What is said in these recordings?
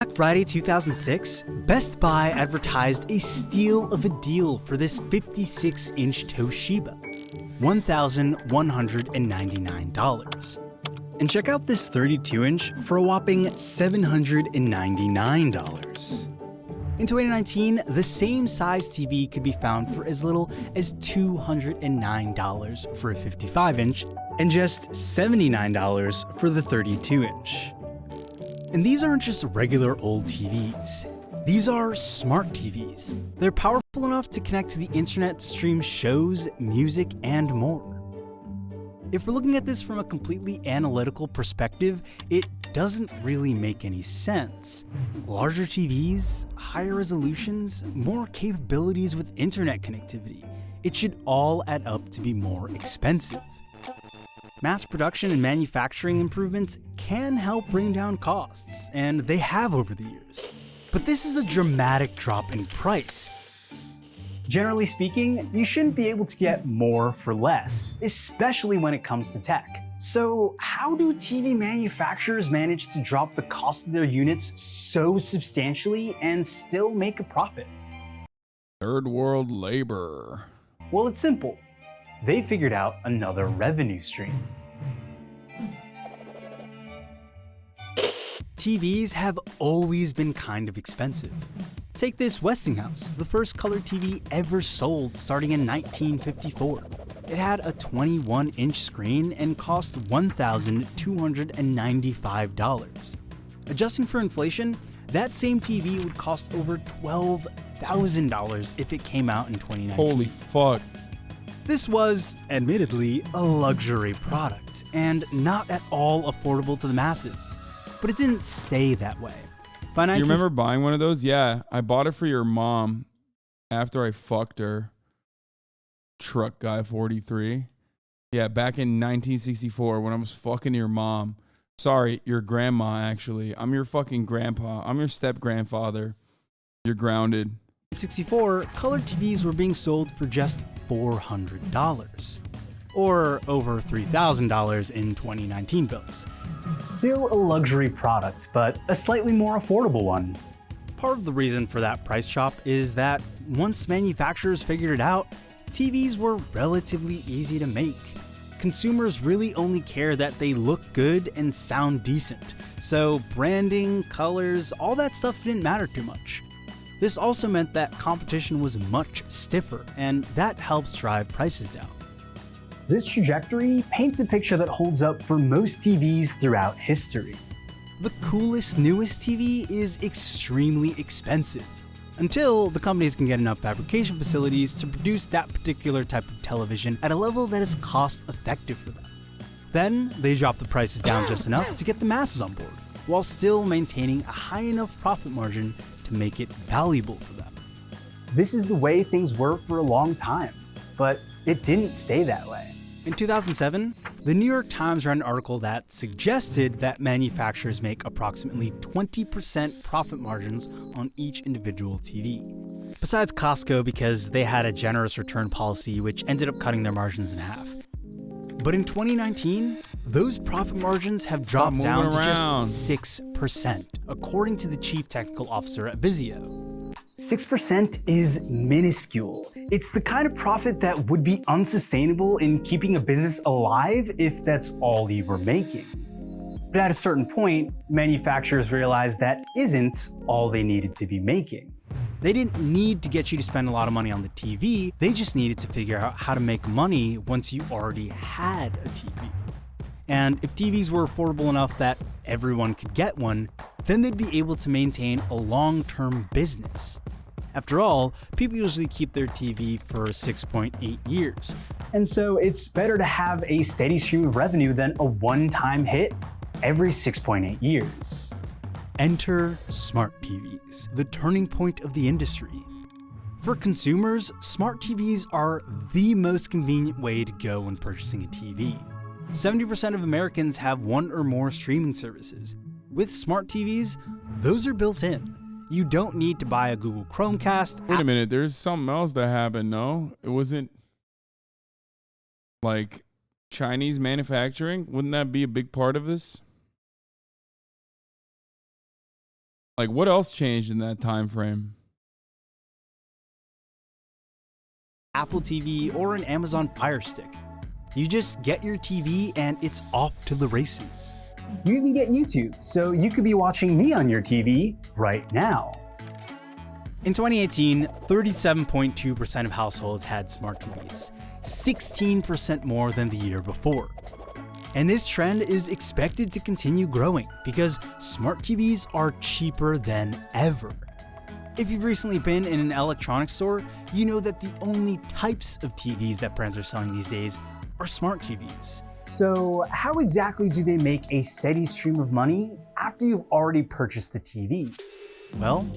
Black Friday 2006, Best Buy advertised a steal of a deal for this 56-inch Toshiba, $1,199. And check out this 32-inch for a whopping $799. In 2019, the same size TV could be found for as little as $209 for a 55-inch and just $79 for the 32-inch. And these aren't just regular old TVs. These are smart TVs. They're powerful enough to connect to the internet to stream shows, music, and more. If we're looking at this from a completely analytical perspective, it doesn't really make any sense. Larger TVs, higher resolutions, more capabilities with internet connectivity. It should all add up to be more expensive. Mass production and manufacturing improvements can help bring down costs, and they have over the years. But this is a dramatic drop in price. Generally speaking, you shouldn't be able to get more for less, especially when it comes to tech. So how do TV manufacturers manage to drop the cost of their units so substantially and still make a profit? Third world labor. Well, it's simple. They figured out another revenue stream. TVs have always been kind of expensive. Take this Westinghouse, the first color TV ever sold starting in 1954. It had a 21-inch screen and cost $1,295. Adjusting for inflation, that same TV would cost over $12,000 if it came out in 2019. Holy fuck. This was, admittedly, a luxury product, and not at all affordable to the masses. But it didn't stay that way. By You remember buying one of those? Yeah, I bought it for your mom after I fucked her. Truck guy 43. Yeah, back in 1964 when I was fucking your mom. Sorry, your grandma, actually. I'm your fucking grandpa. I'm your step-grandfather. You're grounded. In 1964, color TVs were being sold for just $400. Or over $3,000 in 2019 bills. Still a luxury product, but a slightly more affordable one. Part of the reason for that price chop is that once manufacturers figured it out, TVs were relatively easy to make. Consumers really only care that they look good and sound decent, so branding, colors, all that stuff didn't matter too much. This also meant that competition was much stiffer, and that helps drive prices down. This trajectory paints a picture that holds up for most TVs throughout history. The coolest, newest TV is extremely expensive, until the companies can get enough fabrication facilities to produce that particular type of television at a level that is cost-effective for them. Then, they drop the prices down just enough to get the masses on board, while still maintaining a high enough profit margin to make it valuable for them. This is the way things were for a long time, but it didn't stay that way. In 2007, the New York Times ran an article that suggested that manufacturers make approximately 20% profit margins on each individual TV. Besides Costco, because they had a generous return policy which ended up cutting their margins in half. But in 2019, those profit margins have dropped down to just 6%, according to the chief technical officer at Vizio. 6% is minuscule. It's the kind of profit that would be unsustainable in keeping a business alive if that's all you were making. But at a certain point, manufacturers realized that isn't all they needed to be making. They didn't need to get you to spend a lot of money on the TV, they just needed to figure out how to make money once you already had a TV. And if TVs were affordable enough that everyone could get one, then they'd be able to maintain a long-term business. After all, people usually keep their TV for 6.8 years. And so it's better to have a steady stream of revenue than a one-time hit every 6.8 years. Enter smart TVs, the turning point of the industry. For consumers, smart TVs are the most convenient way to go when purchasing a TV. 70% of Americans have one or more streaming services. With smart TVs, those are built in. You don't need to buy a Google Chromecast. Wait a minute, there's something else that happened, no? It wasn't like Chinese manufacturing? Wouldn't that be a big part of this? Like, what else changed in that time frame? Apple TV or an Amazon Fire Stick. You just get your TV and it's off to the races. You even get YouTube, so you could be watching me on your TV right now. In 2018, 37.2% of households had smart TVs, 16% more than the year before. And this trend is expected to continue growing because smart TVs are cheaper than ever. If you've recently been in an electronics store, you know that the only types of TVs that brands are selling these days are smart TVs. So how exactly do they make a steady stream of money after you've already purchased the TV? Well,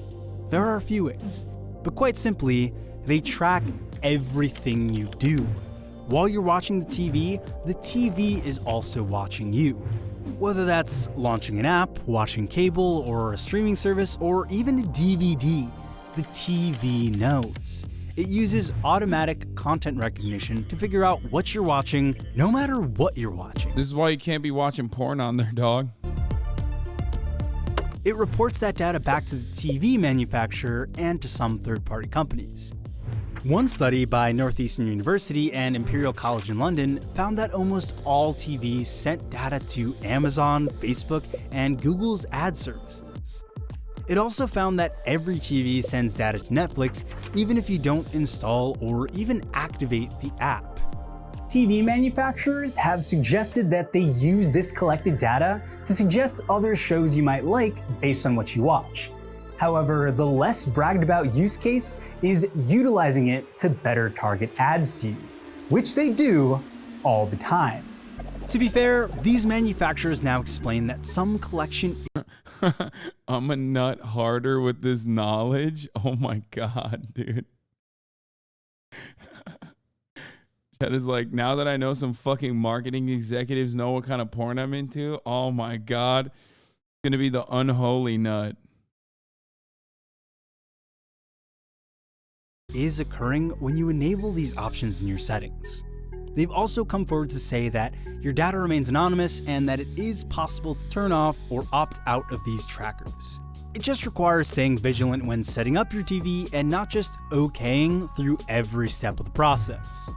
there are a few ways, but quite simply, they track everything you do. While you're watching the TV is also watching you. Whether that's launching an app, watching cable or a streaming service, or even a DVD, the TV knows. It uses automatic content recognition to figure out what you're watching, no matter what you're watching. This is why you can't be watching porn on there, dog. It reports that data back to the TV manufacturer and to some third-party companies. One study by Northeastern University and Imperial College in London found that almost all TVs sent data to Amazon, Facebook, and Google's ad services. It also found that every TV sends data to Netflix, even if you don't install or even activate the app. TV manufacturers have suggested that they use this collected data to suggest other shows you might like based on what you watch. However, the less bragged about use case is utilizing it to better target ads to you, which they do all the time. To be fair, these manufacturers now explain that some collection I'm a nut harder with this knowledge. Oh my God, dude. That is like, now that I know some fucking marketing executives know what kind of porn I'm into, oh my God, it's gonna be the unholy nut. Is occurring when you enable these options in your settings. They've also come forward to say that your data remains anonymous and that it is possible to turn off or opt out of these trackers. It just requires staying vigilant when setting up your TV and not just okaying through every step of the process.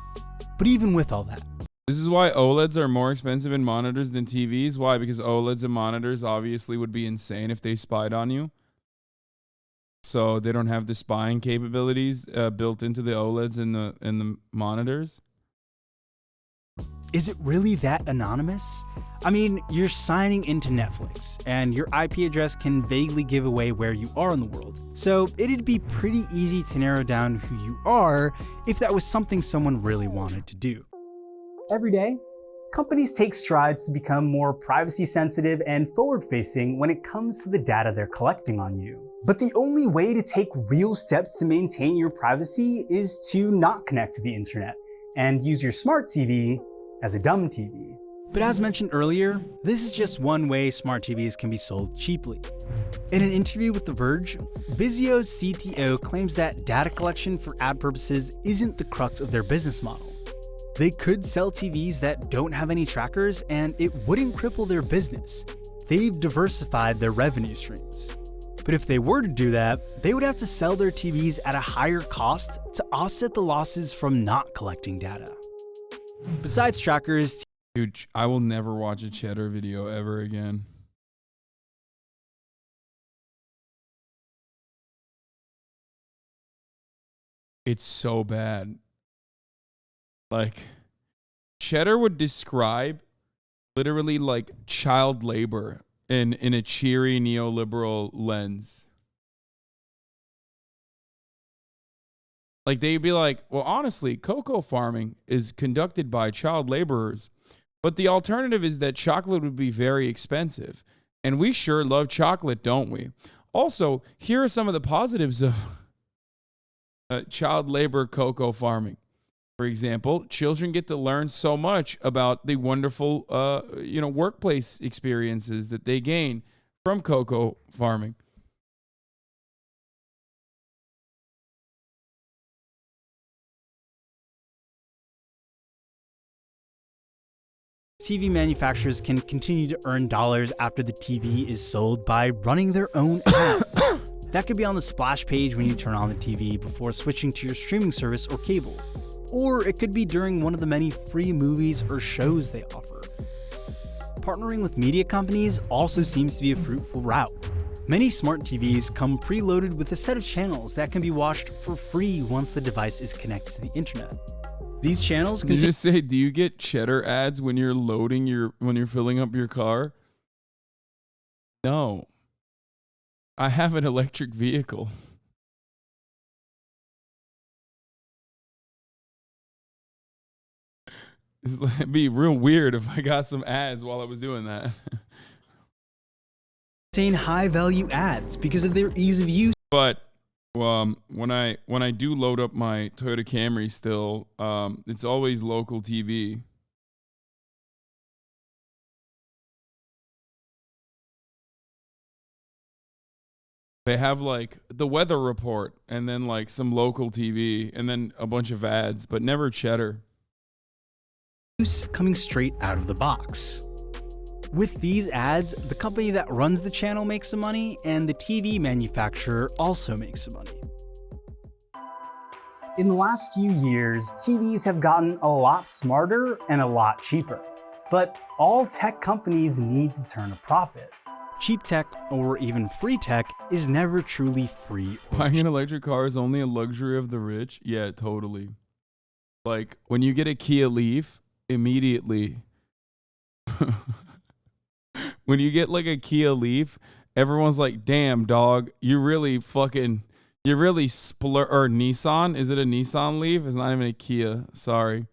But even with all that, this is why OLEDs are more expensive in monitors than TVs. Why? Because OLEDs and monitors obviously would be insane if they spied on you. So they don't have the spying capabilities built into the OLEDs and the monitors. is it really that anonymous? I mean, you're signing into Netflix, and your IP address can vaguely give away where you are in the world. So it'd be pretty easy to narrow down who you are if that was something someone really wanted to do. Every day, companies take strides to become more privacy sensitive and forward-facing when it comes to the data they're collecting on you. But the only way to take real steps to maintain your privacy is to not connect to the internet and use your smart TV as a dumb TV. But as mentioned earlier, this is just one way smart TVs can be sold cheaply. In an interview with The Verge, Vizio's CTO claims that data collection for ad purposes isn't the crux of their business model. They could sell TVs that don't have any trackers and it wouldn't cripple their business. They've diversified their revenue streams. But if they were to do that, they would have to sell their TVs at a higher cost to offset the losses from not collecting data. Besides trackers, Dude, I will never watch a Cheddar video ever again. It's so bad. Like, Cheddar would describe literally like child labor in a cheery neoliberal lens. Like, they'd be like, well, honestly, cocoa farming is conducted by child laborers. But the alternative is that chocolate would be very expensive. And we sure love chocolate, don't we? Also, here are some of the positives of child labor cocoa farming. For example, children get to learn so much about the wonderful, workplace experiences that they gain from cocoa farming. TV manufacturers can continue to earn dollars after the TV is sold by running their own ads. That could be on the splash page when you turn on the TV before switching to your streaming service or cable. Or it could be during one of the many free movies or shows they offer. Partnering with media companies also seems to be a fruitful route. Many smart TVs come preloaded with a set of channels that can be watched for free once the device is connected to the internet. These channels can just say, do you get cheddar ads when you're when you're filling up your car? No. I have an electric vehicle. It'd be real weird if I got some ads while I was doing that. Contain high-value ads because of their ease of use. But when I do load up my Toyota Camry still, it's always local TV. They have like the weather report and then like some local TV and then a bunch of ads, but never cheddar. Coming straight out of the box. With these ads, the company that runs the channel makes some money, and the TV manufacturer also makes some money. In the last few years, TVs have gotten a lot smarter and a lot cheaper. But all tech companies need to turn a profit. Cheap tech, or even free tech, is never truly free. Buying an electric car is only a luxury of the rich? Yeah, totally. Like, when you get a Kia Leaf, immediately... When you get like a Kia Leaf, everyone's like, damn, dog, or Nissan? Is it a Nissan Leaf? It's not even a Kia. Sorry.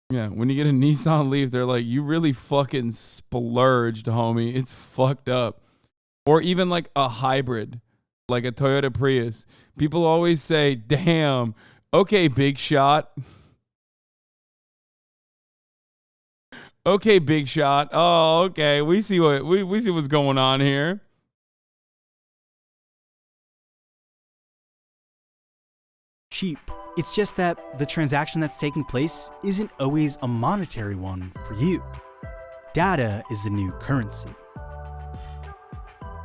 Yeah, when you get a Nissan Leaf, they're like, you really fucking splurged, homie. It's fucked up. Or even like a hybrid, like a Toyota Prius. People always say, damn, okay, big shot. Okay, big shot. Oh, okay. We see what's going on here. Cheap. It's just that the transaction that's taking place isn't always a monetary one for you. Data is the new currency.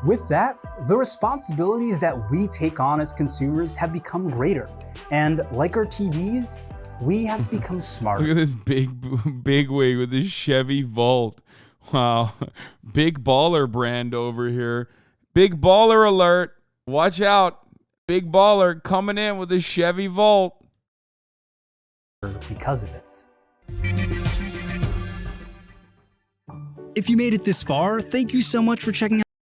With that, the responsibilities that we take on as consumers have become greater. And like our TVs, we have to become smarter. Look at this big wig with this Chevy Volt. Wow. Big baller brand over here. Big baller alert. Watch out. Big baller coming in with a Chevy Volt. Because of it. If you made it this far, thank you so much for checking out